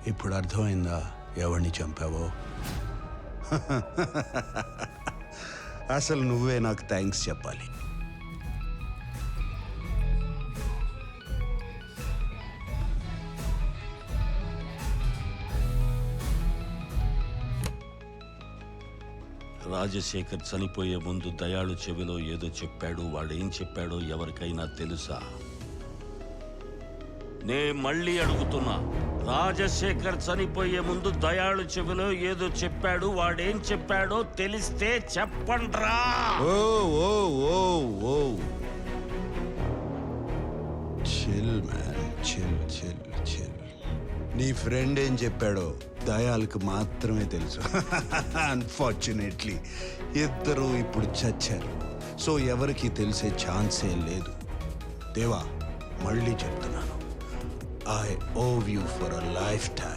ఇప్పుడు అర్థమైందా ఎవరిని చంపావో? అసలు నువ్వే నాకు థ్యాంక్స్ చెప్పాలి. రాజశేఖర్ చనిపోయే ముందు దయాళు చెవిలో ఏదో చెప్పాడు. వాడేం చెప్పాడో ఎవరికైనా తెలుసా? నే మళ్ళీ అడుగుతున్నా, రాజశేఖర్ చనిపోయే ముందు దయాళు చెవిలో ఏదో చెప్పాడు. వాడేం చెప్పాడో తెలిస్తే చెప్పండ్రా. Oh oh oh oh chill man, chill chill chill. నీ ఫ్రెండ్ ఏం చెప్పాడో దయాలకు మాత్రమే తెలుసు. అన్ఫార్చునేట్లీ ఇద్దరు ఇప్పుడు చచ్చారు. సో ఎవరికి తెలిసే ఛాన్సే లేదు. దేవా, మళ్ళీ చెప్తున్నాను, I owe you for a life time.